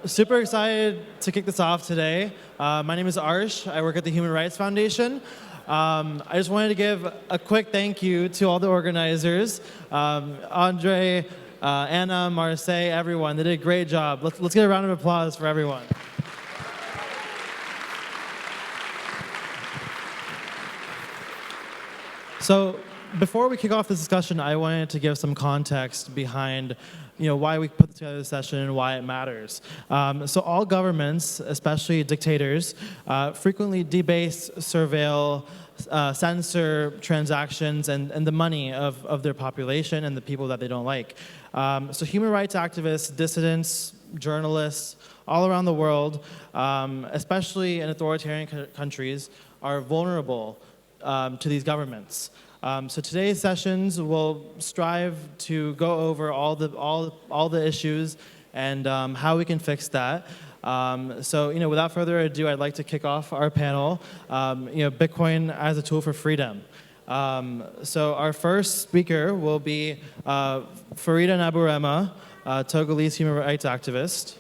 Super excited to kick this off today. My name is Arsh. I work at the Human Rights Foundation. I just wanted to give a quick thank you to all the organizers, Andre, Anna, Marseille, everyone. They did a great job. Let's get a round of applause for everyone. So before we kick off this discussion, I wanted to give some context behind why we put together this session and why it matters. So all governments, especially dictators, frequently debase, surveil, censor transactions and the money of their population and the people that they don't like. So human rights activists, dissidents, journalists, all around the world, especially in authoritarian countries, are vulnerable to these governments. So today's sessions will strive to go over all the issues and how we can fix that. So without further ado, I'd like to kick off our panel. Bitcoin as a tool for freedom. So our first speaker will be Farida Nabourema, Togolese human rights activist.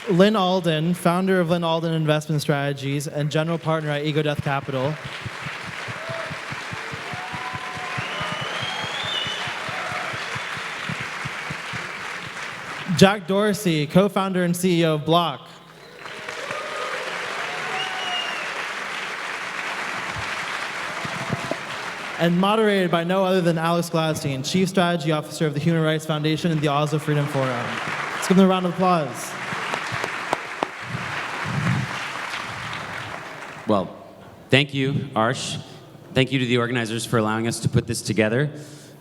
Lynn Alden, founder of Lynn Alden Investment Strategies and general partner at Ego Death Capital. Jack Dorsey, co-founder and CEO of Block. And moderated by no other than Alex Gladstein, Chief Strategy Officer of the Human Rights Foundation and the Oslo Freedom Forum. Let's give them a round of applause. Well, thank you, Arsh. Thank you to the organizers for allowing us to put this together.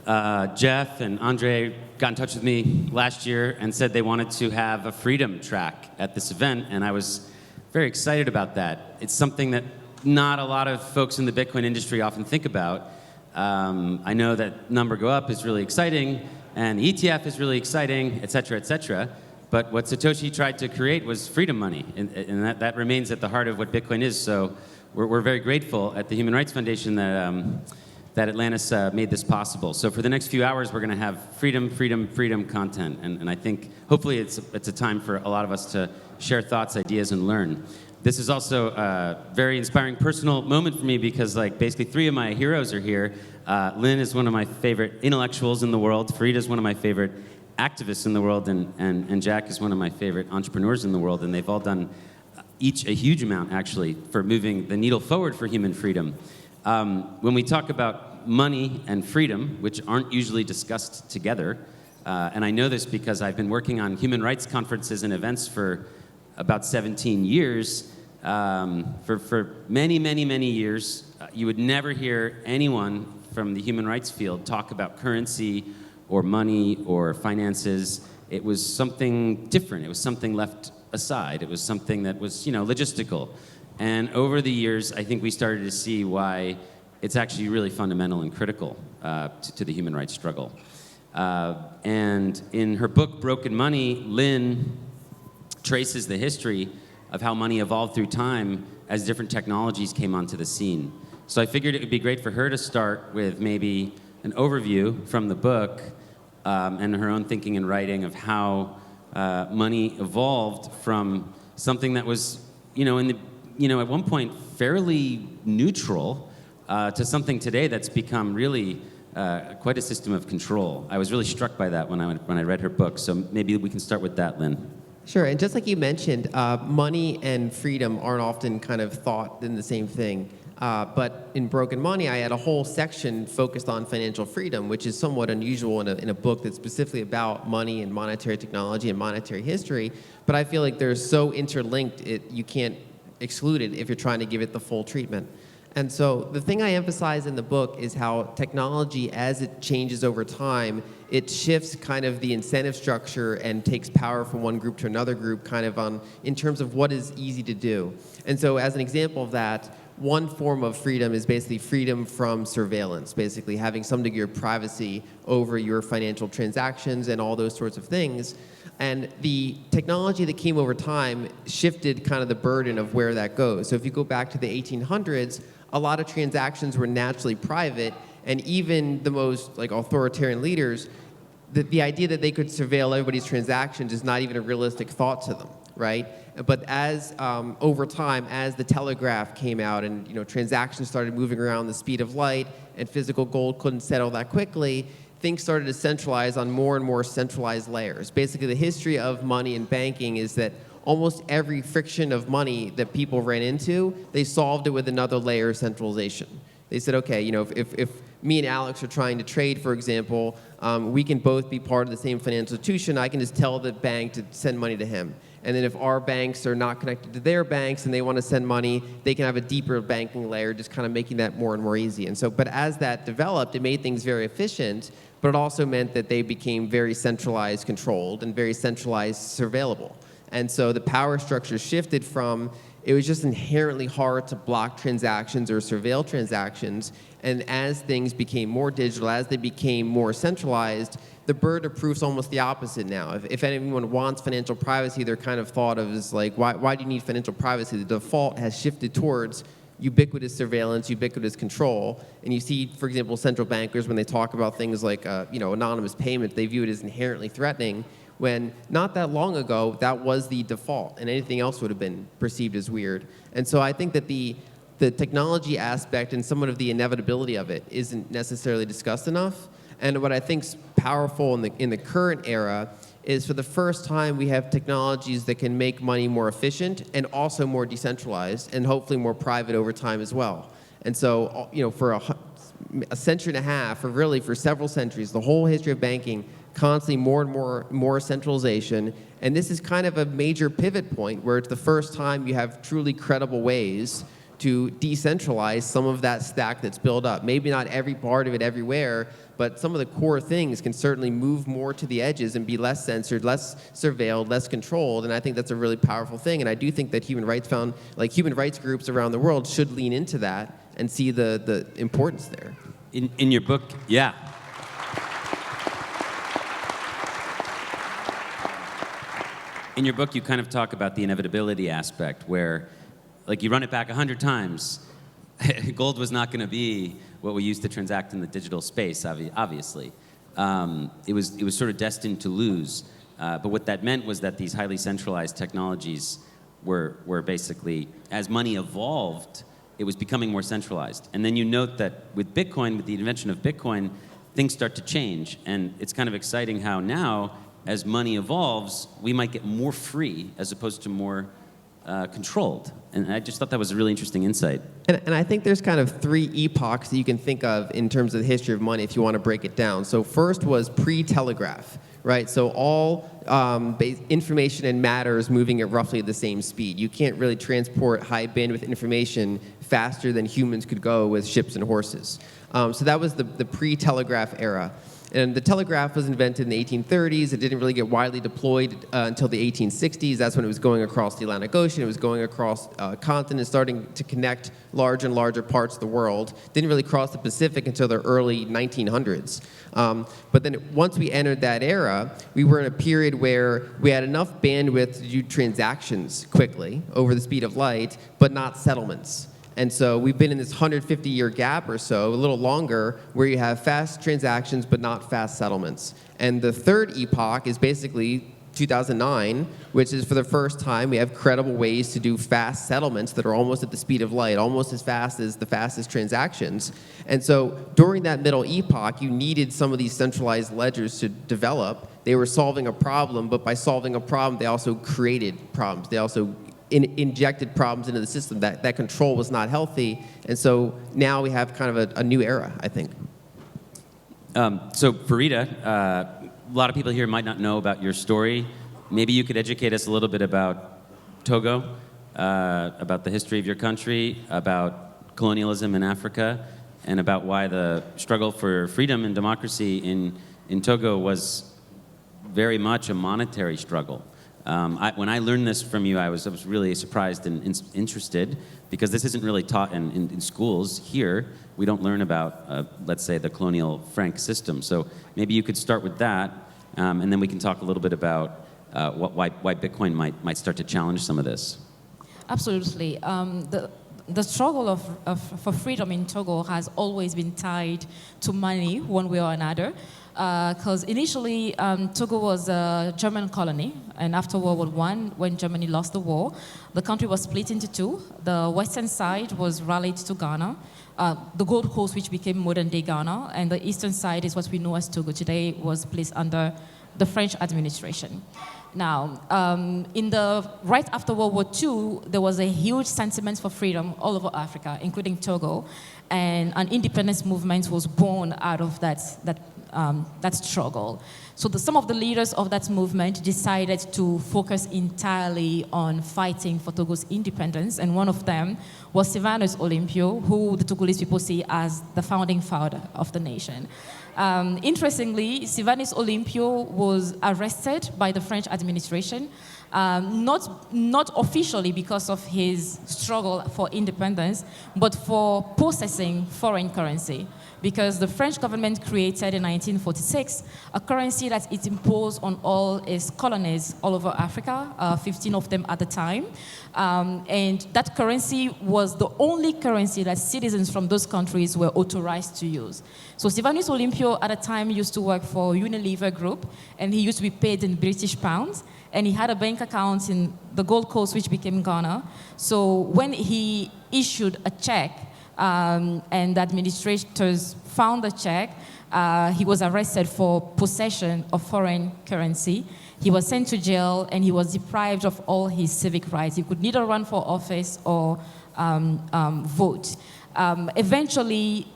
Jeff and Andre got in touch with me last year and said they wanted to have a freedom track at this event, and I was very excited about that. It's something that not a lot of folks in the Bitcoin industry often think about. I know that number go up is really exciting, and the ETF is really exciting, et cetera, but what Satoshi tried to create was freedom money, and that remains at the heart of what Bitcoin is. So we're very grateful at the Human Rights Foundation that Atlantis made this possible. So for the next few hours, we're going to have freedom content, and I think hopefully it's a time for a lot of us to share thoughts, ideas, and learn. This is also a very inspiring personal moment for me because basically three of my heroes are here. Lynn is one of my favorite intellectuals in the world. Farida is one of my favorite activists in the world, and Jack is one of my favorite entrepreneurs in the world, and they've all done each a huge amount, actually, for moving the needle forward for human freedom. When we talk about money and freedom, which aren't usually discussed together, and I know this because I've been working on human rights conferences and events for about 17 years, for many years, you would never hear anyone from the human rights field talk about currency or money or finances. It was something different. It was something left aside. It was something that was, logistical. And over the years, I think we started to see why it's actually really fundamental and critical to the human rights struggle. And in her book, Broken Money, Lynn traces the history of how money evolved through time as different technologies came onto the scene. So I figured it would be great for her to start with maybe an overview from the book and her own thinking and writing of how money evolved from something that was, at one point fairly neutral to something today that's become really quite a system of control. I was really struck by that when I read her book. So maybe we can start with that, Lynn. Sure, and just like you mentioned, money and freedom aren't often kind of thought in the same thing. But in Broken Money, I had a whole section focused on financial freedom, which is somewhat unusual in a book that's specifically about money and monetary technology and monetary history. But I feel like they're so interlinked, you can't exclude it if you're trying to give it the full treatment. And so the thing I emphasize in the book is how technology, as it changes over time, it shifts kind of the incentive structure and takes power from one group to another group kind of in terms of what is easy to do. And so as an example of that, one form of freedom is basically freedom from surveillance, basically having some degree of privacy over your financial transactions and all those sorts of things. And the technology that came over time shifted kind of the burden of where that goes. So if you go back to the 1800s, a lot of transactions were naturally private, And even the most like authoritarian leaders, the idea that they could surveil everybody's transactions is not even a realistic thought to them, right? But as over time, as the telegraph came out and transactions started moving around the speed of light, and physical gold couldn't settle that quickly, things started to centralize on more and more centralized layers. Basically, the history of money and banking is that almost every friction of money that people ran into, they solved it with another layer of centralization. They said, okay, if me and Alex are trying to trade, for example, we can both be part of the same financial institution. I can just tell the bank to send money to him. And then if our banks are not connected to their banks and they want to send money, they can have a deeper banking layer, just kind of making that more and more easy. And so, but as that developed, it made things very efficient, but it also meant that they became very centralized controlled and very centralized surveillable. And so the power structure shifted from, it was just inherently hard to block transactions or surveil transactions. And as things became more digital, as they became more centralized, the burden of proof's almost the opposite now. If anyone wants financial privacy, they're kind of thought of as like, why do you need financial privacy? The default has shifted towards ubiquitous surveillance, ubiquitous control. And you see, for example, central bankers, when they talk about things like anonymous payment, they view it as inherently threatening, when not that long ago, that was the default, and anything else would have been perceived as weird. And so I think that the technology aspect and somewhat of the inevitability of it isn't necessarily discussed enough. And what I think's powerful in the current era is, for the first time, we have technologies that can make money more efficient and also more decentralized and hopefully more private over time as well. And so, for a century and a half, or really for several centuries, the whole history of banking, constantly more and more centralization. And this is kind of a major pivot point where it's the first time you have truly credible ways to decentralize some of that stack that's built up. Maybe not every part of it everywhere, but some of the core things can certainly move more to the edges and be less censored, less surveilled, less controlled. And I think that's a really powerful thing. And I do think that human rights groups around the world should lean into that and see the importance there. In your book, yeah. In your book, you kind of talk about the inevitability aspect, where, like, you run it back 100 times, gold was not going to be what we used to transact in the digital space, obviously. It was sort of destined to lose. But what that meant was that these highly centralized technologies were basically, as money evolved, it was becoming more centralized. And then you note that with Bitcoin, with the invention of Bitcoin, things start to change. And it's kind of exciting how now, as money evolves, we might get more free as opposed to more controlled. And I just thought that was a really interesting insight. And I think there's kind of three epochs that you can think of in terms of the history of money if you want to break it down. So first was pre-telegraph, right? So all information and matter is moving at roughly the same speed. You can't really transport high bandwidth information faster than humans could go with ships and horses. So that was the pre-telegraph era. And the telegraph was invented in the 1830s. It didn't really get widely deployed until the 1860s. That's when it was going across the Atlantic Ocean. It was going across continents, starting to connect larger and larger parts of the world. Didn't really cross the Pacific until the early 1900s. But then once we entered that era, we were in a period where we had enough bandwidth to do transactions quickly over the speed of light, but not settlements. And so we've been in this 150-year gap or so, a little longer, where you have fast transactions but not fast settlements. And the third epoch is basically 2009, which is for the first time we have credible ways to do fast settlements that are almost at the speed of light, almost as fast as the fastest transactions. And so during that middle epoch, you needed some of these centralized ledgers to develop. They were solving a problem, but by solving a problem, they also created problems. They also injected problems into the system. That control was not healthy. And so now we have kind of a new era, I think. So Farida, a lot of people here might not know about your story. Maybe you could educate us a little bit about Togo, about the history of your country, about colonialism in Africa, and about why the struggle for freedom and democracy in Togo was very much a monetary struggle. When I learned this from you, I was really surprised and interested, because this isn't really taught in schools here. We don't learn about, let's say, the colonial franc system. So maybe you could start with that, and then we can talk a little bit about why Bitcoin might start to challenge some of this. Absolutely. the struggle for freedom in Togo has always been tied to money one way or another. Because initially, Togo was a German colony, and after World War I, when Germany lost the war, the country was split into two. The western side was rallied to Ghana, the Gold Coast, which became modern-day Ghana, and the eastern side is what we know as Togo today, was placed under the French administration. Now, right after World War II, there was a huge sentiment for freedom all over Africa, including Togo, and an independence movement was born out of that struggle. So some of the leaders of that movement decided to focus entirely on fighting for Togo's independence, and one of them was Sylvanus Olympio, who the Togolese people see as the founding father of the nation. Interestingly, Sylvanus Olympio was arrested by the French administration, not officially because of his struggle for independence, but for possessing foreign currency. Because the French government created in 1946 a currency that it imposed on all its colonies all over Africa, 15 of them at the time. And that currency was the only currency that citizens from those countries were authorized to use. So Sylvanus Olympio at the time used to work for Unilever Group, and he used to be paid in British pounds. And he had a bank account in the Gold Coast, which became Ghana. So when he issued a check, and the administrators found the check, he was arrested for possession of foreign currency. He was sent to jail, and he was deprived of all his civic rights. He could neither run for office or vote. Eventually,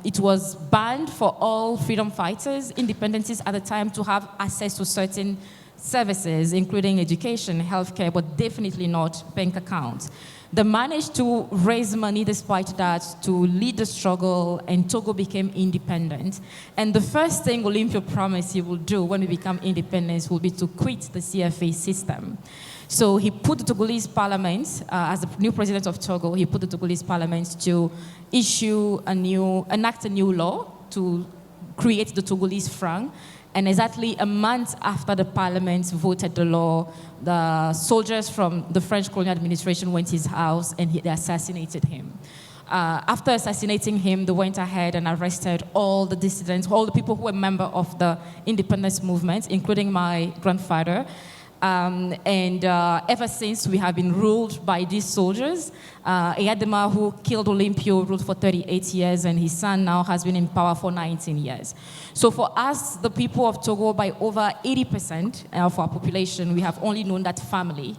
it was banned for all freedom fighters, independencies at the time, to have access to certain services, including education, healthcare, but definitely not bank accounts. They managed to raise money despite that to lead the struggle, and Togo became independent. And the first thing Olympio promised he would do when we become independent will be to quit the CFA system. So he put the Togolese parliament, as the new president of Togo, he put the Togolese parliament to enact a new law to create the Togolese franc. And exactly a month after the parliament voted the law, the soldiers from the French colonial administration went to his house and they assassinated him. After assassinating him, they went ahead and arrested all the dissidents, all the people who were members of the independence movement, including my grandfather. Ever since, we have been ruled by these soldiers. Eyadema, who killed Olympio, ruled for 38 years, and his son now has been in power for 19 years. So for us, the people of Togo, by over 80% of our population, we have only known that family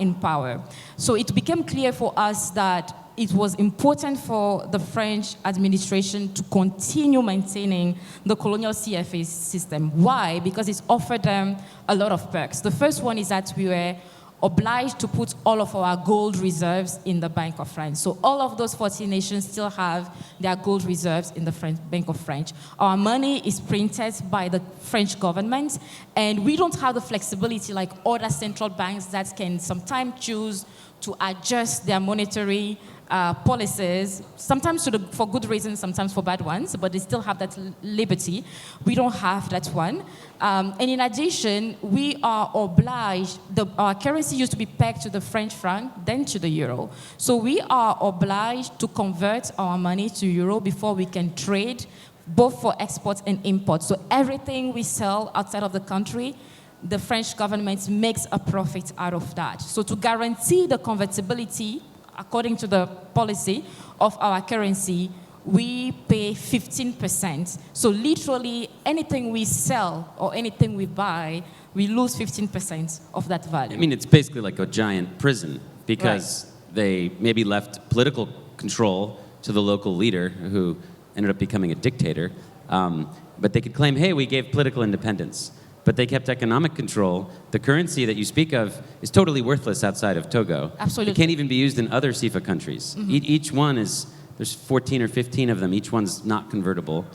in power. So it became clear for us that it was important for the French administration to continue maintaining the colonial CFA system. Why? Because it offered them a lot of perks. The first one is that we were obliged to put all of our gold reserves in the Bank of France. So all of those 14 nations still have their gold reserves in the Bank of France. Our money is printed by the French government, and we don't have the flexibility like other central banks that can sometimes choose to adjust their monetary policies, sometimes for good reasons, sometimes for bad ones, but they still have that liberty. We don't have that one. And in addition, we are obliged, our currency used to be pegged to the French franc, then to the euro. So we are obliged to convert our money to euro before we can trade, both for exports and imports. So everything we sell outside of the country, the French government makes a profit out of that. So to guarantee the convertibility, according to the policy of our currency, we pay 15%. So literally anything we sell or anything we buy, we lose 15% of that value. I mean, it's basically like a giant prison because they maybe left political control to the local leader who ended up becoming a dictator. But they could claim, hey, we gave political independence. But they kept economic control. The currency that you speak of is totally worthless outside of Togo. Absolutely. It can't even be used in other CIFA countries. Mm-hmm. Each one is, there's 14 or 15 of them. Each one's not convertible.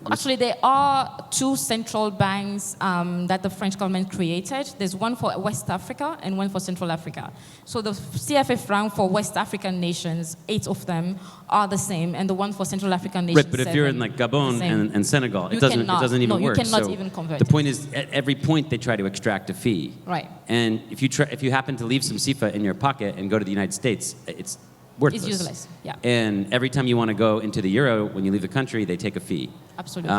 Actually, there are two central banks that the French government created. There's one for West Africa and one for Central Africa. So the CFA franc for West African nations, 8 of them are the same, and the one for Central African nations, right, but if you're in like Gabon and Senegal, it doesn't even work. You cannot even convert. The point is, at every point they try to extract a fee. Right. And if you happen to leave some CIFA in your pocket and go to the United States, worthless. It's useless, yeah. And every time you want to go into the euro, when you leave the country, they take a fee. Absolutely.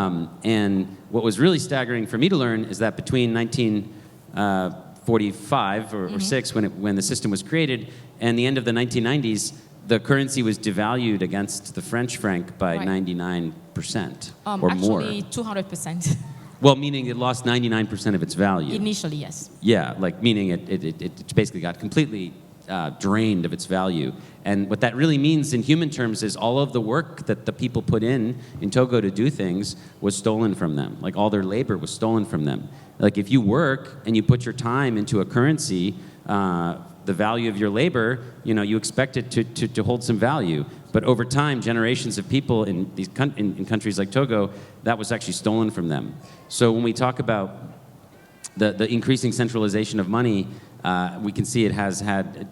And what was really staggering for me to learn is that between 1945 or 6, when the system was created, and the end of the 1990s, the currency was devalued against the French franc by Right. 99% or more. Actually, 200%. Well, meaning it lost 99% of its value. Initially, yes. Yeah, like meaning it basically got completely drained of its value. And what that really means in human terms is all of the work that the people put in Togo to do things was stolen from them. Like all their labor was stolen from them. Like if you work and you put your time into a currency, the value of your labor, you expect it to hold some value. But over time, generations of people in these in countries like Togo, that was actually stolen from them. So when we talk about the increasing centralization of money, we can see it has had,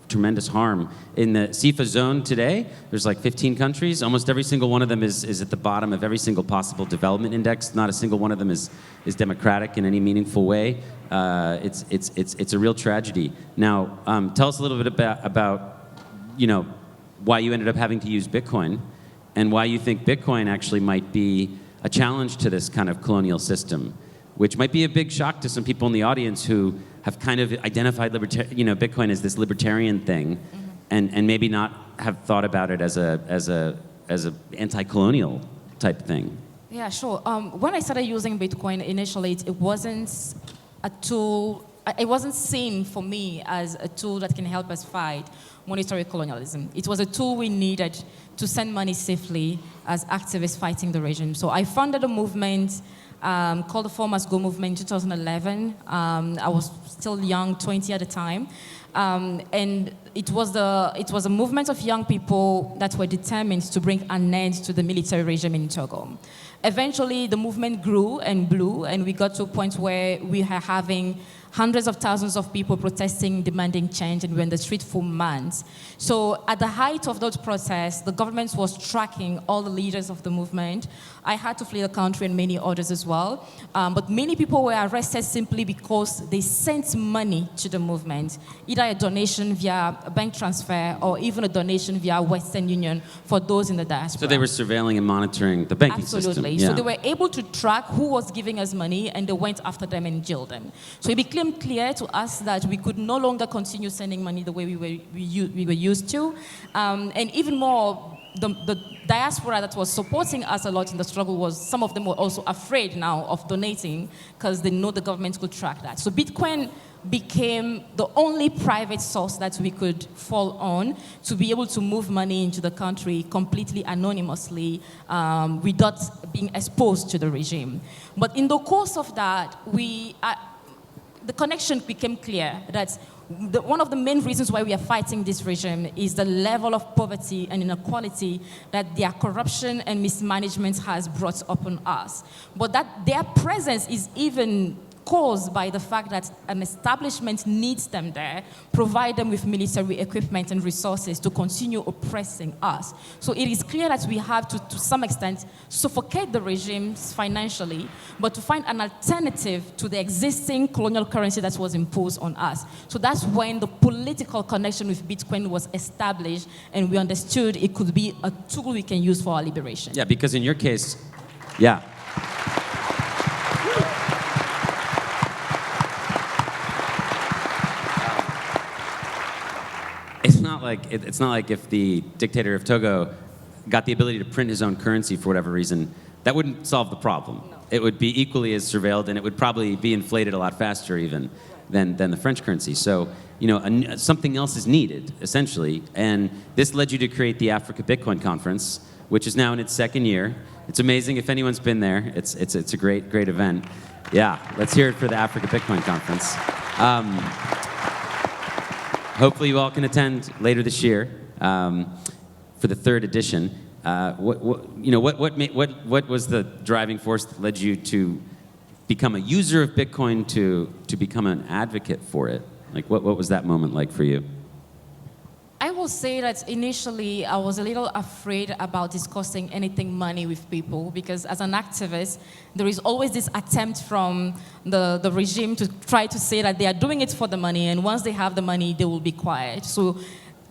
tremendous harm. In the CIFA zone today, there's like 15 countries. Almost every single one of them is at the bottom of every single possible development index. Not a single one of them is democratic in any meaningful way. It's a real tragedy. Now, tell us a little bit about why you ended up having to use Bitcoin and why you think Bitcoin actually might be a challenge to this kind of colonial system, which might be a big shock to some people in the audience who have kind of identified Bitcoin as this libertarian thing, and maybe not have thought about it as a anti-colonial type thing. Yeah, sure. When I started using Bitcoin initially, it wasn't a tool. It wasn't seen for me as a tool that can help us fight monetary colonialism. It was a tool we needed to send money safely as activists fighting the regime. So I founded a movement called the Farmers Go Movement in 2011. I was still young, 20 at the time. And it was a movement of young people that were determined to bring an end to the military regime in Togo. Eventually, the movement grew and blew, and we got to a point where we are having hundreds of thousands of people protesting, demanding change, and we were in the street for months. So at the height of those protests, the government was tracking all the leaders of the movement. I had to flee the country and many others as well. But many people were arrested simply because they sent money to the movement, either a donation via a bank transfer or even a donation via Western Union for those in the diaspora. So they were surveilling and monitoring the banking system. Absolutely. Yeah. So they were able to track who was giving us money, and they went after them and jailed them. So it became clear to us that we could no longer continue sending money the way we were used to. And even more, the diaspora that was supporting us a lot in the struggle some of them were also afraid now of donating because they know the government could track that. So Bitcoin became the only private source that we could fall on to be able to move money into the country completely anonymously without being exposed to the regime. But in the course of that, the connection became clear that one of the main reasons why we are fighting this regime is the level of poverty and inequality that their corruption and mismanagement has brought upon us. But that their presence is even caused by the fact that an establishment needs them there, provide them with military equipment and resources to continue oppressing us. So it is clear that we have to some extent, suffocate the regimes financially, but to find an alternative to the existing colonial currency that was imposed on us. So that's when the political connection with Bitcoin was established, and we understood it could be a tool we can use for our liberation. Yeah, because in your case, yeah. It's not like if the dictator of Togo got the ability to print his own currency for whatever reason, that wouldn't solve the problem. No. It would be equally as surveilled, and it would probably be inflated a lot faster even than the French currency. So, something else is needed, essentially. And this led you to create the Africa Bitcoin Conference, which is now in its second year. It's amazing if anyone's been there. It's a great event. Yeah, let's hear it for the Africa Bitcoin Conference. Hopefully you all can attend later this year for the third edition. What was the driving force that led you to become a user of Bitcoin to become an advocate for it? Like, what was that moment like for you? I will say that initially I was a little afraid about discussing anything money with people because as an activist, there is always this attempt from the regime to try to say that they are doing it for the money, and once they have the money, they will be quiet. So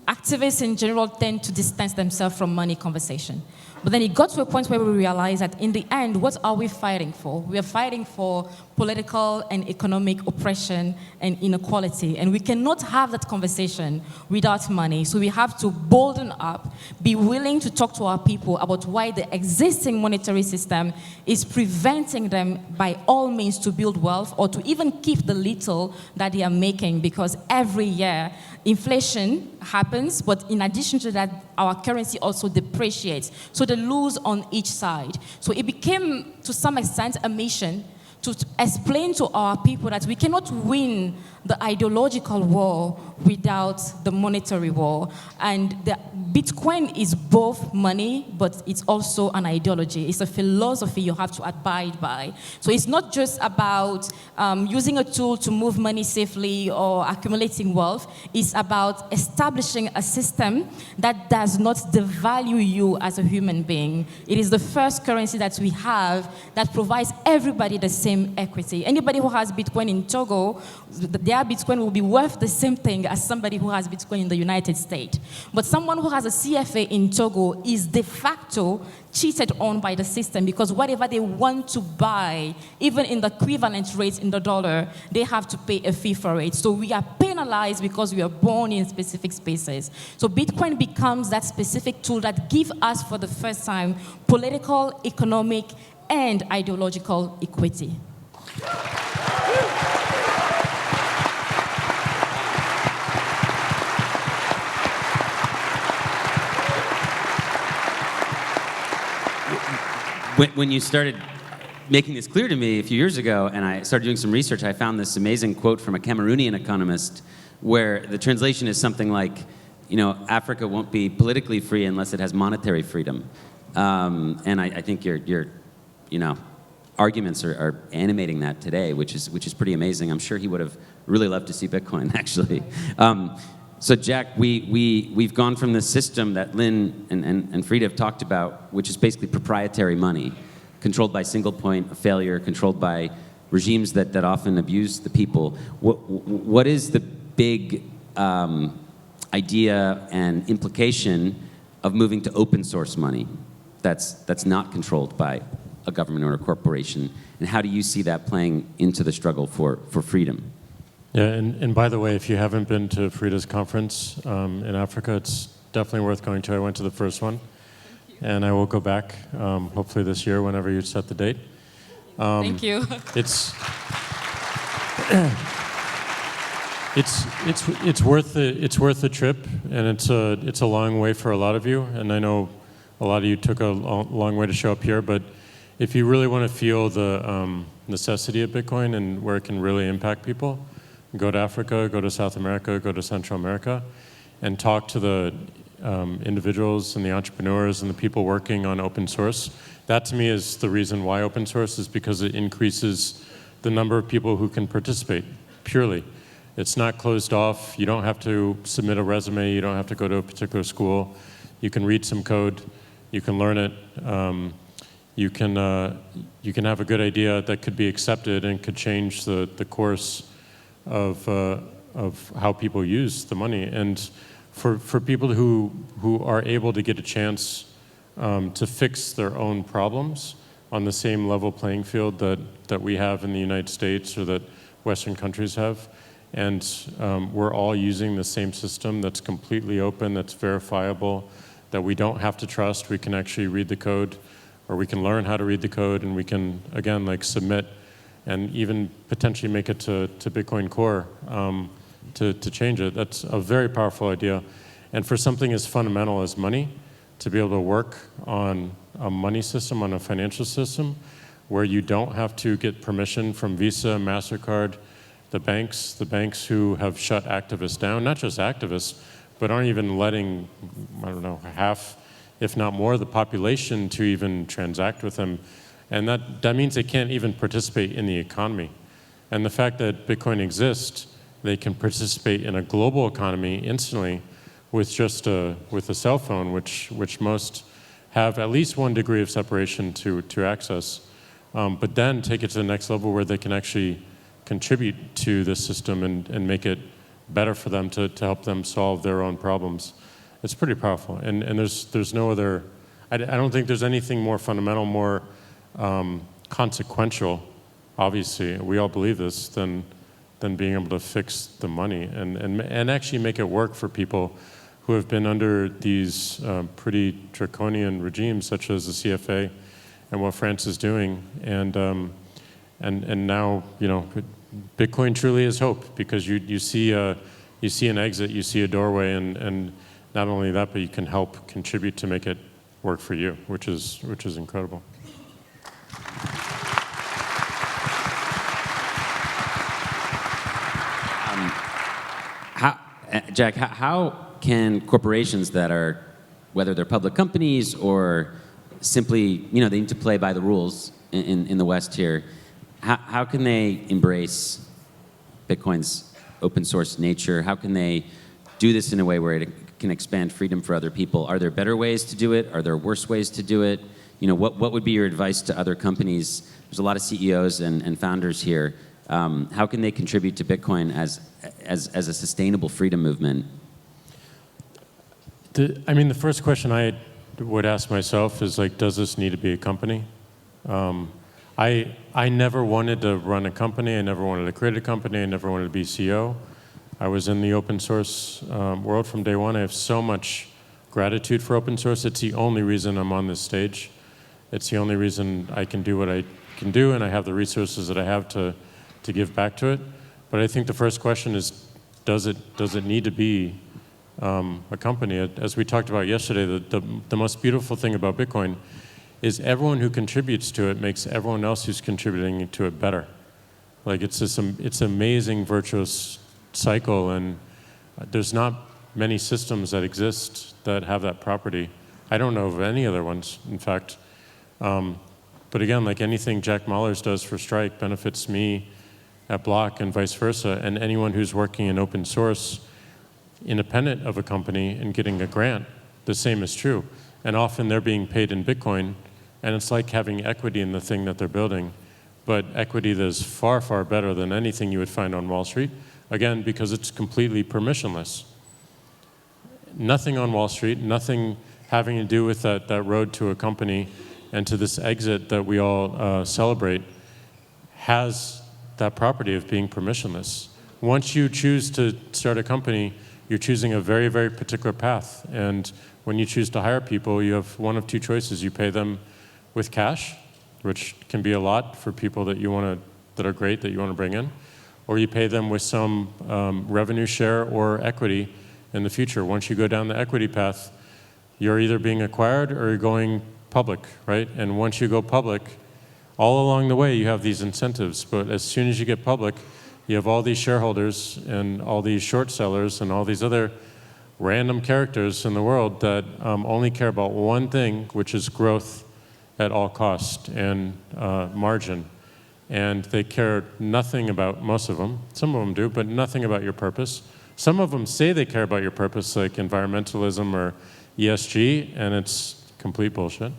activists in general tend to distance themselves from money conversation. But then it got to a point where we realized that in the end, what are we fighting for? We are fighting for political and economic oppression and inequality. And we cannot have that conversation without money. So we have to bolden up, be willing to talk to our people about why the existing monetary system is preventing them by all means to build wealth or to even keep the little that they are making, because every year inflation happens, but in addition to that, our currency also depreciates. So they lose on each side. So it became, to some extent, a mission to explain to our people that we cannot win the ideological war without the monetary war. And the Bitcoin is both money, but it's also an ideology. It's a philosophy you have to abide by. So it's not just about using a tool to move money safely or accumulating wealth. It's about establishing a system that does not devalue you as a human being. It is the first currency that we have that provides everybody the same equity. Anybody who has Bitcoin in Togo, their Bitcoin will be worth the same thing as somebody who has Bitcoin in the United States. But someone who has a CFA in Togo is de facto cheated on by the system, because whatever they want to buy, even in the equivalent rate in the dollar, they have to pay a fee for it. So we are penalized because we are born in specific spaces. So Bitcoin becomes that specific tool that gives us, for the first time, political, economic, and ideological equity. When you started making this clear to me a few years ago, and I started doing some research, I found this amazing quote from a Cameroonian economist, where the translation is something like, Africa won't be politically free unless it has monetary freedom. And I think your arguments are animating that today, which is pretty amazing. I'm sure he would have really loved to see Bitcoin, actually. So Jack, we've gone from the system that Lynn and Farida have talked about, which is basically proprietary money, controlled by single point of failure, controlled by regimes that often abuse the people. What is the big idea and implication of moving to open source money that's not controlled by a government or a corporation? And how do you see that playing into the struggle for freedom? Yeah, and by the way, if you haven't been to Farida's conference in Africa, it's definitely worth going to. I went to the first one, and I will go back hopefully this year whenever you set the date. Thank you. It's worth the trip, and it's a long way for a lot of you. And I know a lot of you took a long way to show up here, but if you really want to feel the necessity of Bitcoin and where it can really impact people, go to Africa, go to South America, go to Central America, and talk to the individuals and the entrepreneurs and the people working on open source. That to me is the reason why open source is, because it increases the number of people who can participate, purely. It's not closed off. You don't have to submit a resume. You don't have to go to a particular school. You can read some code. You can learn it. You can have a good idea that could be accepted and could change the course of how people use the money. And for people who are able to get a chance to fix their own problems on the same level playing field that we have in the United States or that Western countries have, and we're all using the same system that's completely open, that's verifiable, that we don't have to trust. We can actually read the code, or we can learn how to read the code, and we can, again, submit and even potentially make it to Bitcoin Core to change it. That's a very powerful idea. And for something as fundamental as money, to be able to work on a money system, on a financial system, where you don't have to get permission from Visa, MasterCard, the banks who have shut activists down, not just activists, but aren't even letting, half, if not more, the population to even transact with them. And that means they can't even participate in the economy. And the fact that Bitcoin exists, they can participate in a global economy instantly with just with a cell phone, which most have at least one degree of separation to access. But then take it to the next level where they can actually contribute to this system and make it better for them to help them solve their own problems. It's pretty powerful. And there's no other, I don't think there's anything more fundamental, more consequential, obviously, we all believe this, than being able to fix the money and actually make it work for people who have been under these pretty draconian regimes, such as the CFA and what France is doing. And now, you know, Bitcoin truly is hope, because you see an exit, you see a doorway, and not only that, but you can help contribute to make it work for you, which is incredible. Jack, how can corporations that are, whether they're public companies or simply, you know, they need to play by the rules in the West here, how can they embrace Bitcoin's open source nature? How can they do this in a way where it can expand freedom for other people? Are there better ways to do it? Are there worse ways to do it? You know, what would be your advice to other companies? There's a lot of CEOs and founders here. How can they contribute to Bitcoin as a sustainable freedom movement? I mean, the first question I would ask myself is, like, does this need to be a company? I never wanted to run a company. I never wanted to create a company. I never wanted to be CEO. I was in the open source world from day one. I have so much gratitude for open source. It's the only reason I'm on this stage. It's the only reason I can do what I can do, and I have the resources that I have to give back to it. But I think the first question is, does it need to be a company? As we talked about yesterday, the most beautiful thing about Bitcoin is everyone who contributes to it makes everyone else who's contributing to it better. Like, it's amazing virtuous cycle, and there's not many systems that exist that have that property. I don't know of any other ones, in fact. But again, like anything Jack Mallers does for Strike benefits me at Block and vice versa, and anyone who's working in open source independent of a company and getting a grant, the same is true. And often they're being paid in Bitcoin, and it's like having equity in the thing that they're building, but equity that is far, far better than anything you would find on Wall Street, again, because it's completely permissionless. Nothing on Wall Street, nothing having to do with that road to a company and to this exit that we all celebrate has that property of being permissionless. Once you choose to start a company, you're choosing a very, very particular path. And when you choose to hire people, you have one of two choices. You pay them with cash, which can be a lot for people that that are great, that you want to bring in, or you pay them with some revenue share or equity in the future. Once you go down the equity path, you're either being acquired or you're going public, right? And once you go public, all along the way you have these incentives, but as soon as you get public, you have all these shareholders and all these short sellers and all these other random characters in the world that only care about one thing, which is growth at all cost and margin. And they care nothing about, most of them, some of them do, but nothing about your purpose. Some of them say they care about your purpose, like environmentalism or ESG, and it's complete bullshit.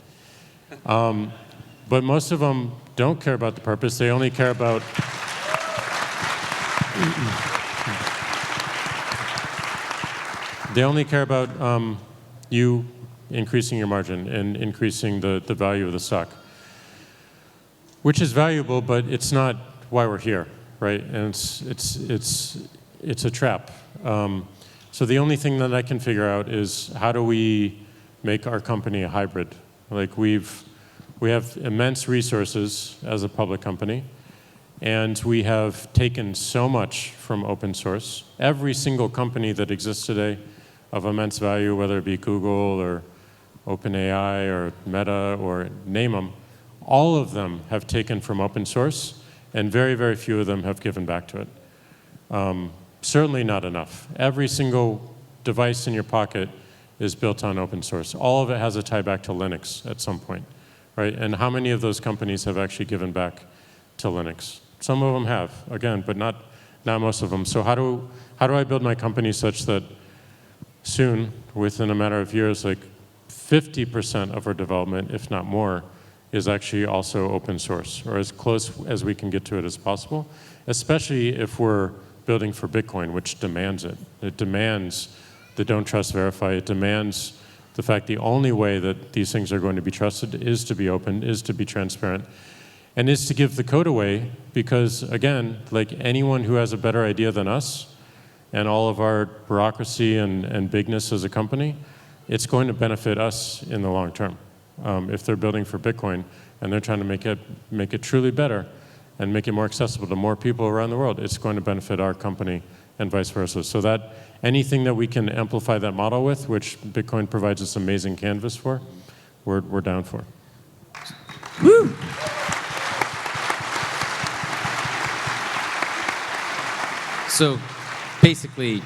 But most of them don't care about the purpose. They only care about you increasing your margin and increasing the value of the stock, which is valuable, but it's not why we're here, right? And it's a trap. So the only thing that I can figure out is, how do we make our company a hybrid? Like, we have immense resources as a public company, and we have taken so much from open source. Every single company that exists today of immense value, whether it be Google or OpenAI or Meta or name them, all of them have taken from open source, and very, very few of them have given back to it. Certainly not enough. Every single device in your pocket is built on open source. All of it has a tie back to Linux at some point, right? And how many of those companies have actually given back to Linux? Some of them have, again, but not most of them. So how do I build my company such that soon, within a matter of years, like 50% of our development, if not more, is actually also open source, or as close as we can get to it as possible, especially if we're building for Bitcoin, which demands it. It demands the don't trust, verify. It demands the fact the only way that these things are going to be trusted is to be open, is to be transparent, and is to give the code away because, again, like anyone who has a better idea than us and all of our bureaucracy and bigness as a company, it's going to benefit us in the long term. If they're building for Bitcoin and they're trying to make it truly better and make it more accessible to more people around the world, it's going to benefit our company and vice versa. So that anything that we can amplify that model with, which Bitcoin provides this amazing canvas for, we're down for. Woo! So basically,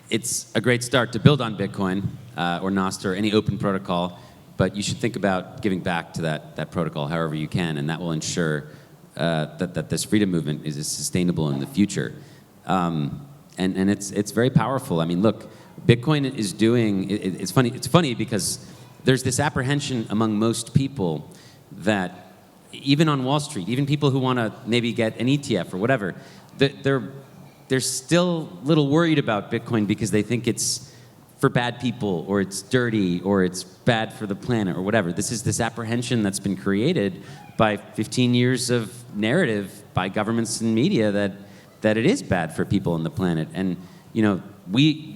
it's a great start to build on Bitcoin or Nostr or any open protocol, but you should think about giving back to that protocol however you can, and that will ensure that this freedom movement is sustainable in the future. And it's very powerful. I mean, look, Bitcoin is doing, it's funny because there's this apprehension among most people that even on Wall Street, even people who want to maybe get an ETF or whatever, they're still a little worried about Bitcoin because they think it's for bad people or it's dirty or it's bad for the planet or whatever. This is this apprehension that's been created by 15 years of narrative by governments and media that it is bad for people and the planet. And you know,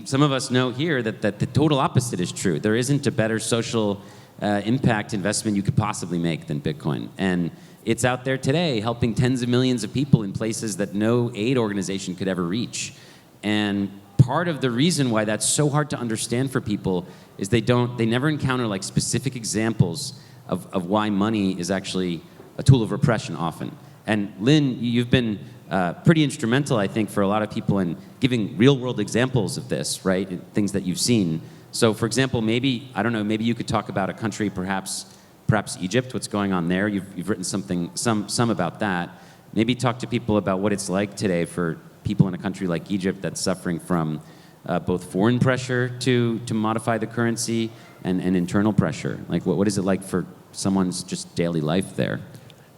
some of us know here that the total opposite is true. There isn't a better social impact investment you could possibly make than Bitcoin. And it's out there today helping tens of millions of people in places that no aid organization could ever reach. And part of the reason why that's so hard to understand for people is they never encounter like specific examples of why money is actually a tool of repression often. And Lynn, you've been pretty instrumental, I think, for a lot of people in giving real-world examples of this, right? Things that you've seen. So, for example, maybe you could talk about a country, perhaps Egypt, what's going on there. You've written some about that. Maybe talk to people about what it's like today for people in a country like Egypt that's suffering from both foreign pressure to modify the currency and internal pressure. Like, what is it like for someone's just daily life there?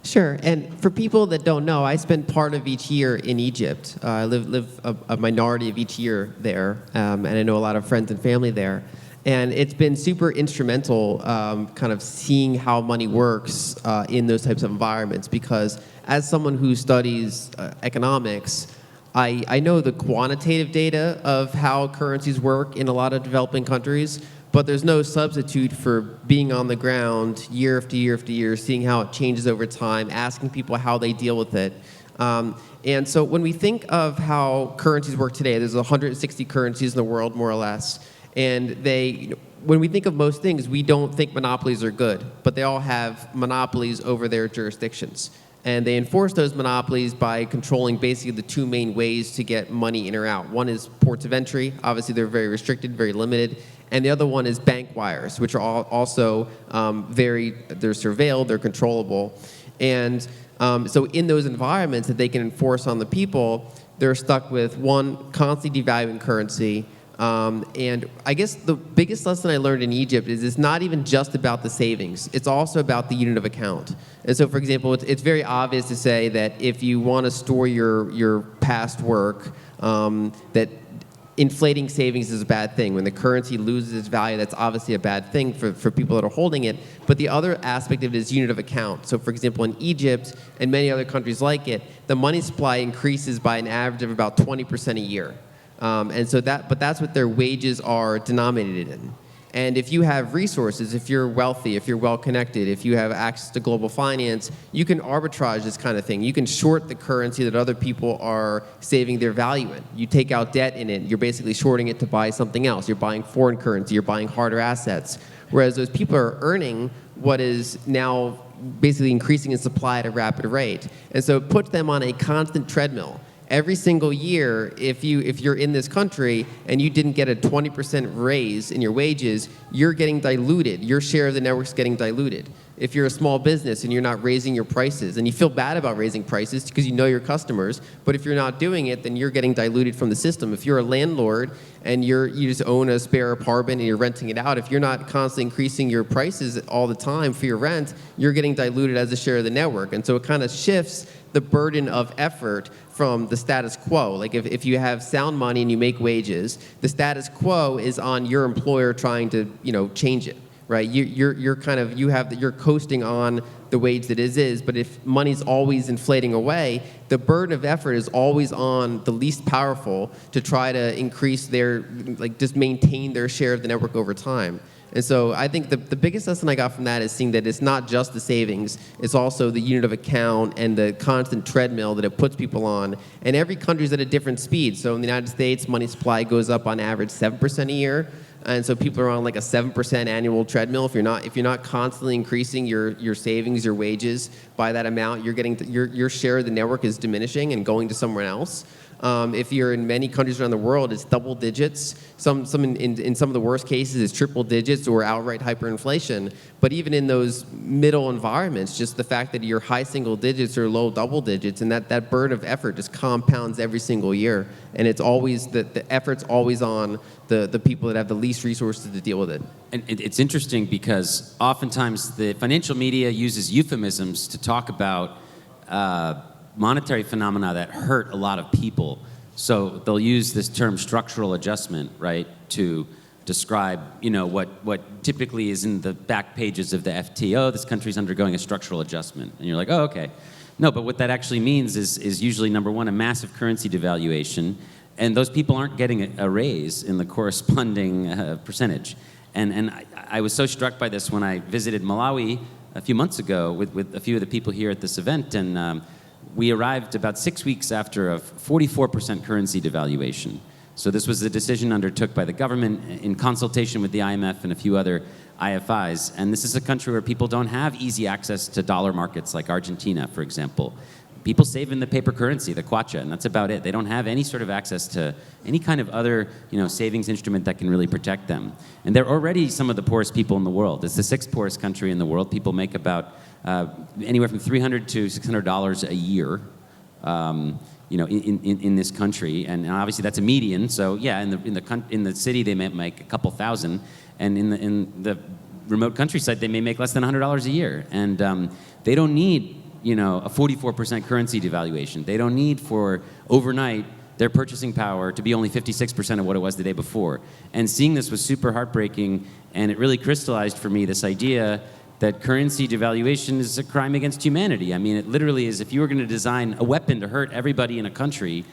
Sure, and for people that don't know, I spend part of each year in Egypt. I live a minority of each year there, and I know a lot of friends and family there. And it's been super instrumental kind of seeing how money works in those types of environments, because as someone who studies economics, I know the quantitative data of how currencies work in a lot of developing countries, but there's no substitute for being on the ground year after year after year, seeing how it changes over time, asking people how they deal with it. And so when we think of how currencies work today, there's 160 currencies in the world, more or less. And when we think of most things, we don't think monopolies are good, but they all have monopolies over their jurisdictions. And they enforce those monopolies by controlling basically the two main ways to get money in or out. One is ports of entry. Obviously, they're very restricted, very limited. And the other one is bank wires, which are also they're surveilled, they're controllable. And so in those environments that they can enforce on the people, they're stuck with, one, constantly devaluing currency. And I guess the biggest lesson I learned in Egypt is it's not even just about the savings. It's also about the unit of account. And so, for example, it's very obvious to say that if you want to store your past work, that inflating savings is a bad thing. When the currency loses its value, that's obviously a bad thing for people that are holding it. But the other aspect of it is unit of account. So, for example, in Egypt and many other countries like it, the money supply increases by an average of about 20% a year. And so that's what their wages are denominated in. And if you have resources, if you're wealthy, if you're well-connected, if you have access to global finance, you can arbitrage this kind of thing. You can short the currency that other people are saving their value in. You take out debt in it, you're basically shorting it to buy something else. You're buying foreign currency, you're buying harder assets. Whereas those people are earning what is now basically increasing in supply at a rapid rate. And so it puts them on a constant treadmill. Every single year, if you're in this country and you didn't get a 20% raise in your wages, you're getting diluted. Your share of the network's getting diluted. If you're a small business and you're not raising your prices, and you feel bad about raising prices because you know your customers, but if you're not doing it, then you're getting diluted from the system. If you're a landlord and you just own a spare apartment and you're renting it out, if you're not constantly increasing your prices all the time for your rent, you're getting diluted as a share of the network. And so it kind of shifts the burden of effort from the status quo. Like if you have sound money and you make wages, the status quo is on your employer trying to, change it, right? You're coasting on the wage that is, but if money's always inflating away, the burden of effort is always on the least powerful to try to increase just maintain their share of the network over time. And so I think the biggest lesson I got from that is seeing that it's not just the savings, it's also the unit of account and the constant treadmill that it puts people on. And every country is at a different speed. So in the United States, money supply goes up on average 7% a year. And so people are on like a 7% annual treadmill. If you're not constantly increasing your savings, your wages by that amount, your share of the network is diminishing and going to somewhere else. If you're in many countries around the world, it's double digits. In some of the worst cases, it's triple digits or outright hyperinflation. But even in those middle environments, just the fact that you're high single digits or low double digits, and that burden of effort just compounds every single year. And it's always the effort's always on the people that have the least resources to deal with it. And it's interesting because oftentimes the financial media uses euphemisms to talk about monetary phenomena that hurt a lot of people. So they'll use this term structural adjustment, right, to describe, what typically is in the back pages of the FT. This country's undergoing a structural adjustment. And you're like, oh, okay. No, but what that actually means is usually, number one, a massive currency devaluation, and those people aren't getting a raise in the corresponding percentage. And I was so struck by this when I visited Malawi a few months ago with a few of the people here at this event, and we arrived about 6 weeks after a 44% currency devaluation. So this was a decision undertook by the government in consultation with the IMF and a few other IFIs. And this is a country where people don't have easy access to dollar markets like Argentina, for example. People save in the paper currency, the kwacha, and that's about it. They don't have any sort of access to any kind of other, savings instrument that can really protect them. And they're already some of the poorest people in the world. It's the 6th poorest country in the world. People make about anywhere from $300 to $600 a year, in this country, and obviously that's a median. So yeah, in the city they may make a couple thousand, and in the remote countryside they may make less than $100 a year, and they don't need a 44% currency devaluation. They don't need for overnight their purchasing power to be only 56% of what it was the day before. And seeing this was super heartbreaking, and it really crystallized for me this idea that currency devaluation is a crime against humanity. I mean, it literally is, if you were going to design a weapon to hurt everybody in a country,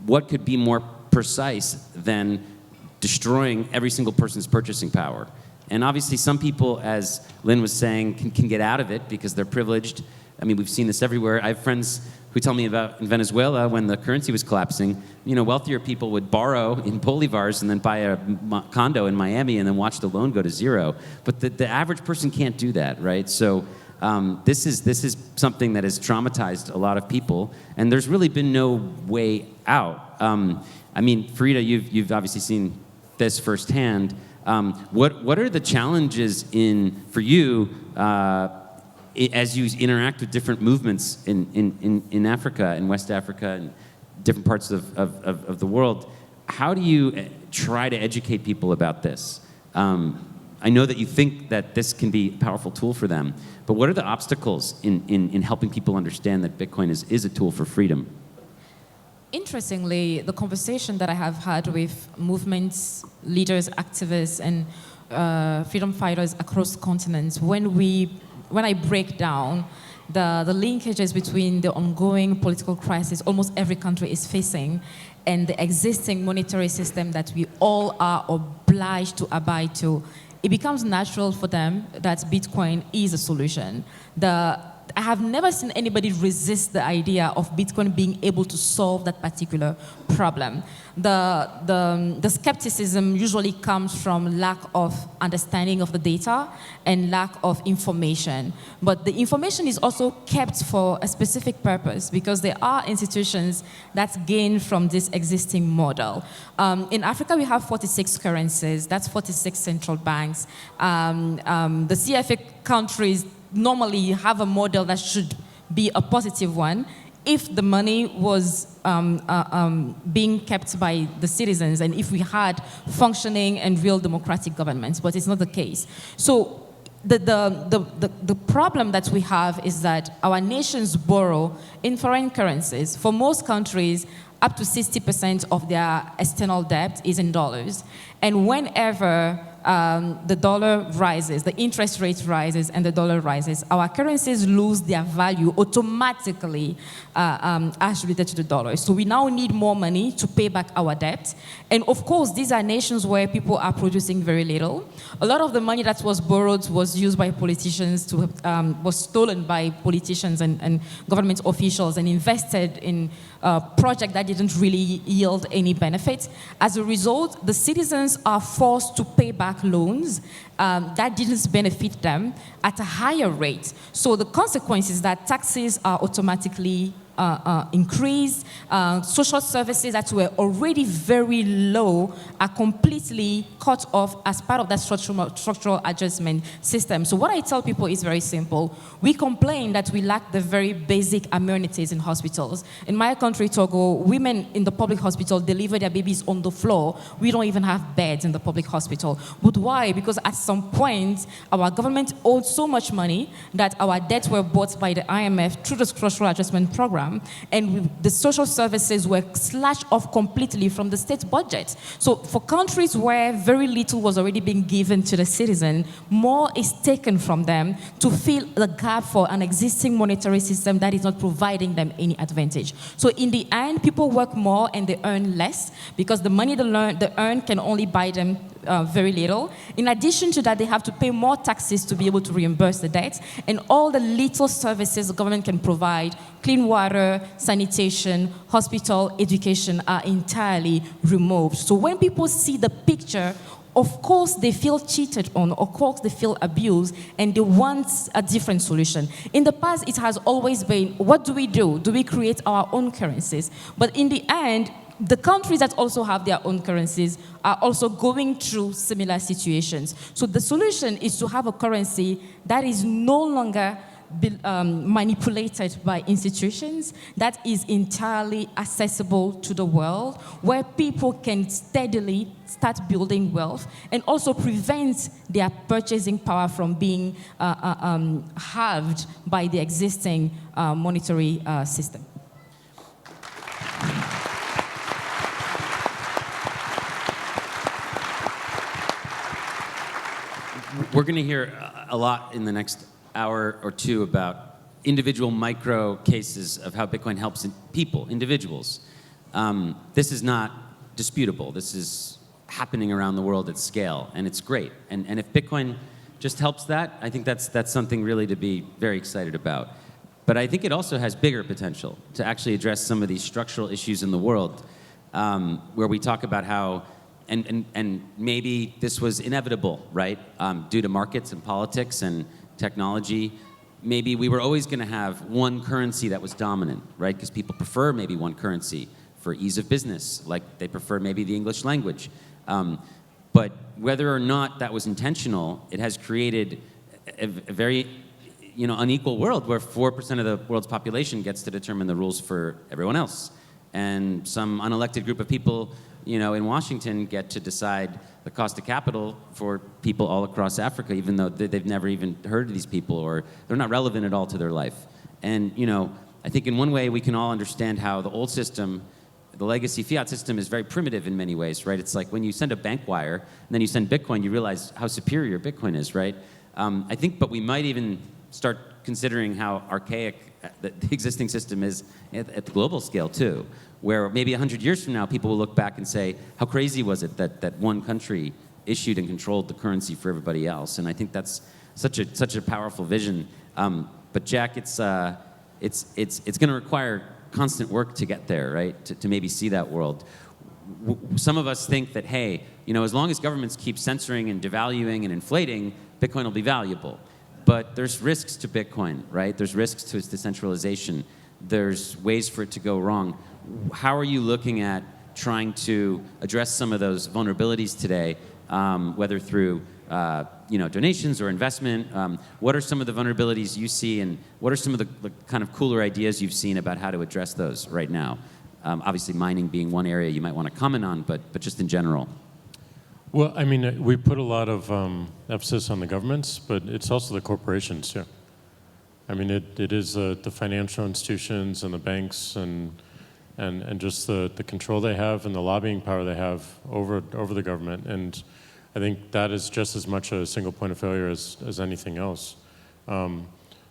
what could be more precise than destroying every single person's purchasing power? And obviously some people, as Lynn was saying, can get out of it because they're privileged. I mean, we've seen this everywhere. I have friends who tell me about in Venezuela when the currency was collapsing, wealthier people would borrow in bolivars and then buy a condo in Miami and then watch the loan go to zero. But the average person can't do that, right? So this is something that has traumatized a lot of people, and there's really been no way out. Farida, you've obviously seen this firsthand. What are the challenges for you as you interact with different movements in Africa, in West Africa, and different parts of the world? How do you try to educate people about this? I know that you think that this can be a powerful tool for them, but what are the obstacles in helping people understand that Bitcoin is a tool for freedom? Interestingly, the conversation that I have had with movements, leaders, activists, and freedom fighters across continents, when I break down the linkages between the ongoing political crisis almost every country is facing and the existing monetary system that we all are obliged to abide to, it becomes natural for them that Bitcoin is a solution. I have never seen anybody resist the idea of Bitcoin being able to solve that particular problem. The skepticism usually comes from lack of understanding of the data and lack of information. But the information is also kept for a specific purpose because there are institutions that gain from this existing model. In Africa, we have 46 currencies. That's 46 central banks. The CFA countries normally have a model that should be a positive one if the money was being kept by the citizens and if we had functioning and real democratic governments, but it's not the case. So the problem that we have is that our nations borrow in foreign currencies. For most countries, up to 60% of their external debt is in dollars. And whenever the dollar rises, the interest rate rises, and the dollar rises, our currencies lose their value automatically as related to the dollar. So we now need more money to pay back our debt. And of course, these are nations where people are producing very little. A lot of the money that was borrowed was used by politicians, was stolen by politicians and government officials and invested in a project that didn't really yield any benefit. As a result, the citizens are forced to pay back loans that didn't benefit them at a higher rate. So the consequence is that taxes are automatically increased. Social services that were already very low are completely cut off as part of that structural adjustment system. So what I tell people is very simple. We complain that we lack the very basic amenities in hospitals. In my country, Togo, women in the public hospital deliver their babies on the floor. We don't even have beds in the public hospital. But why? Because at some point, our government owed so much money that our debts were bought by the IMF through the structural adjustment program, and the social services were slashed off completely from the state budget. So for countries where very little was already being given to the citizen, more is taken from them to fill the gap for an existing monetary system that is not providing them any advantage. So in the end, people work more and they earn less because the money they earn can only buy them very little. In addition to that, they have to pay more taxes to be able to reimburse the debt, and all the little services the government can provide, clean water, sanitation, hospital, education, are entirely removed. So when people see the picture, of course they feel cheated on, of course they feel abused, and they want a different solution. In the past, it has always been, what do? Do we create our own currencies? But in the end, the countries that also have their own currencies are also going through similar situations. So the solution is to have a currency that is no longer manipulated by institutions, that is entirely accessible to the world, where people can steadily start building wealth and also prevent their purchasing power from being halved by the existing monetary system. We're going to hear a lot in the next hour or two about individual micro cases of how Bitcoin helps people, individuals. This is not disputable. This is happening around the world at scale, and it's great. And if Bitcoin just helps that, I think that's something really to be very excited about. But I think it also has bigger potential to actually address some of these structural issues in the world, where we talk about how and maybe this was inevitable, right? Due to markets and politics and technology, maybe we were always going to have one currency that was dominant, right? Because people prefer maybe one currency for ease of business, like they prefer maybe the English language. But whether or not that was intentional, it has created a very unequal world where 4% of the world's population gets to determine the rules for everyone else. And some unelected group of people in Washington get to decide the cost of capital for people all across Africa, even though they've never even heard of these people or they're not relevant at all to their life. And, I think in one way we can all understand how the old system, the legacy fiat system, is very primitive in many ways, right? It's like when you send a bank wire and then you send Bitcoin, you realize how superior Bitcoin is, right? I think, but we might even start considering how archaic the existing system is at the global scale too, where maybe 100 years from now, people will look back and say, how crazy was it that one country issued and controlled the currency for everybody else? And I think that's such a powerful vision. But Jack, it's going to require constant work to get there, right? To maybe see that world. Some of us think that, hey, as long as governments keep censoring and devaluing and inflating, Bitcoin will be valuable. But there's risks to Bitcoin, right? There's risks to its decentralization. There's ways for it to go wrong. How are you looking at trying to address some of those vulnerabilities today, whether through donations or investment? What are some of the vulnerabilities you see, and what are some of the kind of cooler ideas you've seen about how to address those right now? Obviously, mining being one area you might want to comment on, but just in general. Well, I mean, we put a lot of emphasis on the governments, but it's also the corporations too. I mean, it is the financial institutions and the banks and just the control they have and the lobbying power they have over the government. And I think that is just as much a single point of failure as anything else.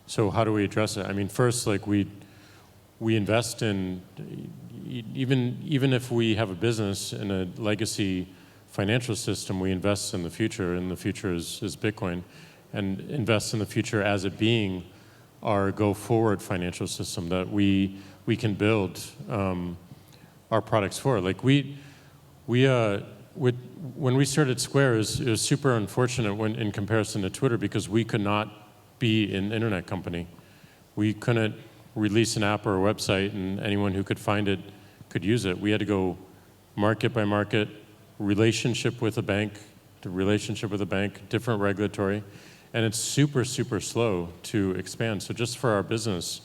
So how do we address it? I mean, first, like we invest in, even if we have a business in a legacy financial system, we invest in the future, and the future is Bitcoin, and invest in the future as it being our go-forward financial system that we can build our products for. Like when we started Square, it was super unfortunate in comparison to Twitter, because we could not be an internet company. We couldn't release an app or a website and anyone who could find it could use it. We had to go market by market, relationship with a bank to relationship with a bank, different regulatory, and it's super, super slow to expand. So just for our business,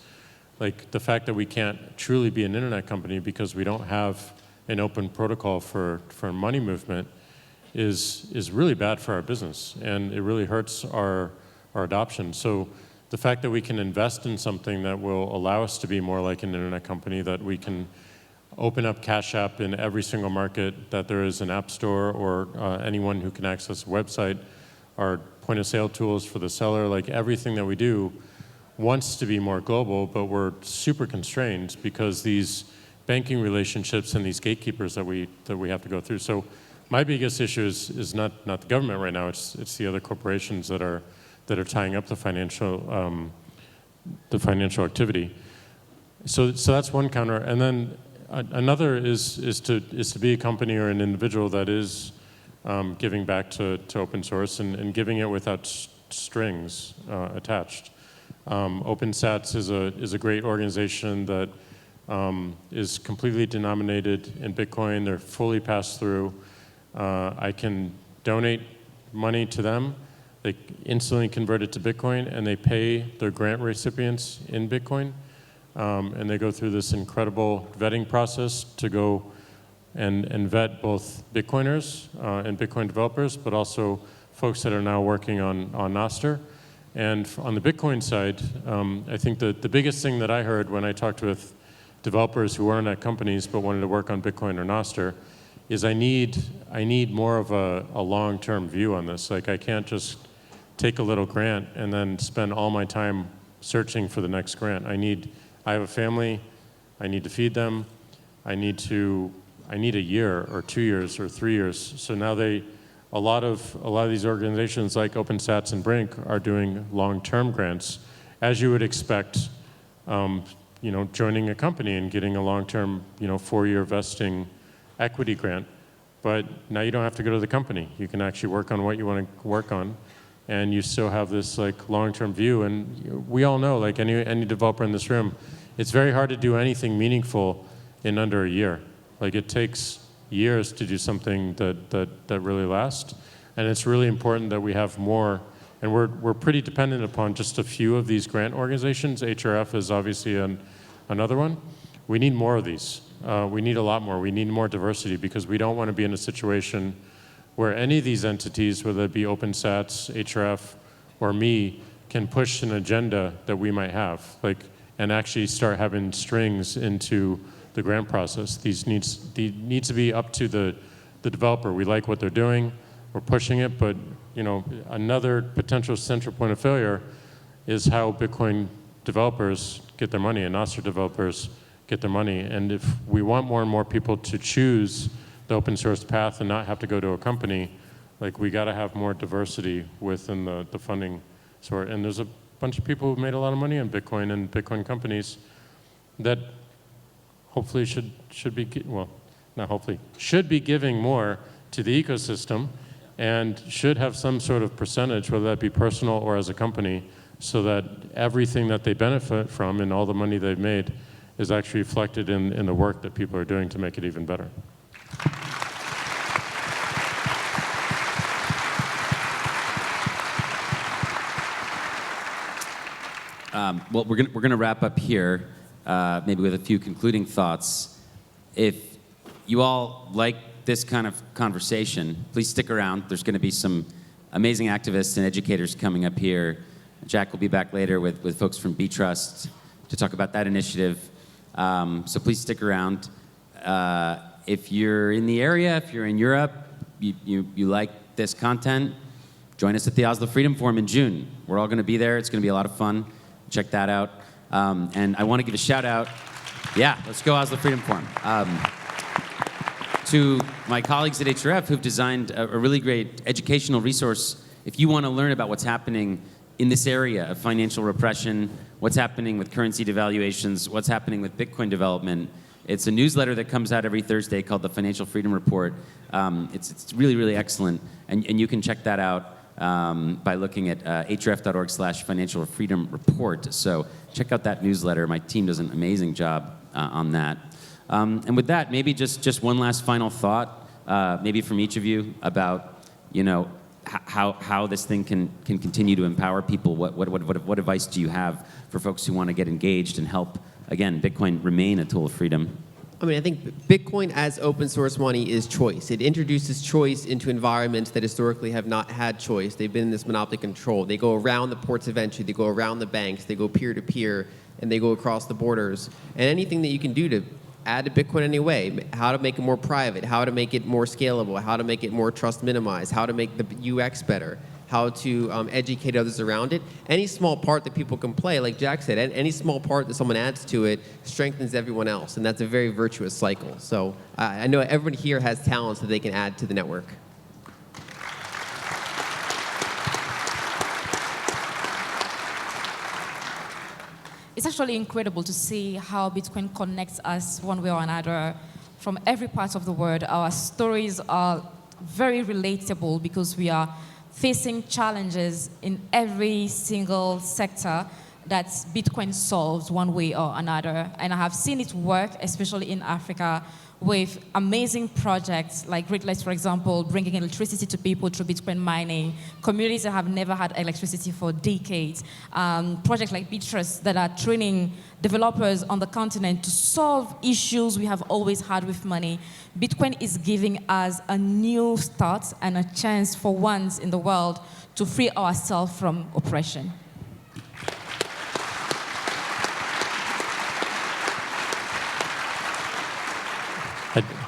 like the fact that we can't truly be an internet company because we don't have an open protocol for money movement is really bad for our business, and it really hurts our adoption. So the fact that we can invest in something that will allow us to be more like an internet company, that we can open up Cash App in every single market, that there is an app store or anyone who can access a website, our point of sale tools for the seller, like everything that we do wants to be more global, but we're super constrained because these banking relationships and these gatekeepers that we have to go through. So my biggest issue is not the government right now, it's the other corporations that are tying up the financial activity. So that's one counter, and then another is to be a company or an individual that is giving back to open source and giving it without strings attached. OpenSats is a great organization that is completely denominated in Bitcoin. They're fully passed through. I can donate money to them. They instantly convert it to Bitcoin, and they pay their grant recipients in Bitcoin. And they go through this incredible vetting process to go and vet both Bitcoiners and Bitcoin developers, but also folks that are now working on Nostr. And on the Bitcoin side, I think the biggest thing that I heard when I talked with developers who weren't at companies but wanted to work on Bitcoin or Nostr is I need more of a long-term view on this. Like I can't just take a little grant and then spend all my time searching for the next grant. I have a family, I need to feed them, I need a year or 2 years or 3 years. So now a lot of these organizations like OpenSats and Brink are doing long-term grants, as you would expect, joining a company and getting a long-term, 4-year vesting equity grant. But now you don't have to go to the company. You can actually work on what you want to work on, and you still have this like long-term view. And we all know, like any developer in this room, it's very hard to do anything meaningful in under a year. Like it takes years to do something that really lasts. And it's really important that we have more, and we're pretty dependent upon just a few of these grant organizations. HRF is obviously another one. We need more of these. We need a lot more. We need more diversity, because we don't want to be in a situation where any of these entities, whether it be OpenSats, HRF, or me, can push an agenda that we might have, and actually start having strings into the grant process. These needs to be up to the developer. We like what they're doing, we're pushing it, but another potential central point of failure is how Bitcoin developers get their money and Nostr developers get their money. And if we want more and more people to choose the open source path and not have to go to a company, we got to have more diversity within the funding sort. And there's a bunch of people who've made a lot of money on Bitcoin and Bitcoin companies that hopefully should be giving more to the ecosystem and should have some sort of percentage, whether that be personal or as a company, so that everything that they benefit from and all the money they've made is actually reflected in the work that people are doing to make it even better. Well, we're gonna wrap up here, maybe with a few concluding thoughts. If you all like this kind of conversation, please stick around. There's going to be some amazing activists and educators coming up here. Jack will be back later with folks from B-Trust to talk about that initiative. So please stick around. If you're in the area, if you're in Europe, you like this content, join us at the Oslo Freedom Forum in June. We're all going to be there. It's going to be a lot of fun. Check that out. And I want to give a shout out. Yeah, let's go Oslo Freedom Forum. To my colleagues at HRF who've designed a really great educational resource. If you want to learn about what's happening in this area of financial repression, what's happening with currency devaluations, what's happening with Bitcoin development, it's a newsletter that comes out every Thursday called the Financial Freedom Report. It's really, really excellent. And you can check that out by looking at hrf.org/financial freedom report. So check out that newsletter. My team does an amazing job on that. And with that, maybe just one last final thought, maybe from each of you about, how this thing can continue to empower people. What advice do you have for folks who want to get engaged and help, again, Bitcoin remain a tool of freedom? I mean, I think Bitcoin as open source money is choice. It introduces choice into environments that historically have not had choice. They've been in this monopoly control. They go around the ports of entry, they go around the banks, they go peer-to-peer, and they go across the borders. And anything that you can do to add to Bitcoin anyway, how to make it more private, how to make it more scalable, how to make it more trust minimized, how to make the UX better, how to educate others around it. Any small part that people can play, like Jack said, any small part that someone adds to it strengthens everyone else, and that's a very virtuous cycle. So I know everyone here has talents that they can add to the network. It's actually incredible to see how Bitcoin connects us one way or another from every part of the world. Our stories are very relatable because we are facing challenges in every single sector that Bitcoin solves one way or another. And I have seen it work, especially in Africa, with amazing projects like Great Lakes, for example, bringing electricity to people through Bitcoin mining, communities that have never had electricity for decades, projects like B-Trust that are training developers on the continent to solve issues we have always had with money. Bitcoin is giving us a new start and a chance for once in the world to free ourselves from oppression.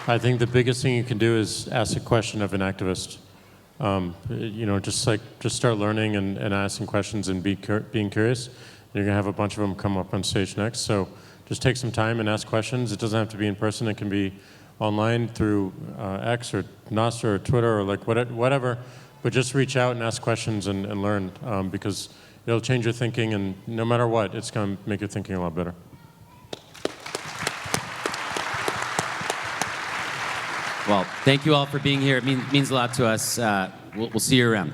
I think the biggest thing you can do is ask a question of an activist. Just start learning and asking questions and being curious. You're gonna have a bunch of them come up on stage next. So just take some time and ask questions. It doesn't have to be in person. It can be online through X or NOS or Twitter or like whatever. But just reach out and ask questions and learn because it'll change your thinking, and no matter what, it's gonna make your thinking a lot better. Well, thank you all for being here. It means a lot to us. We'll see you around.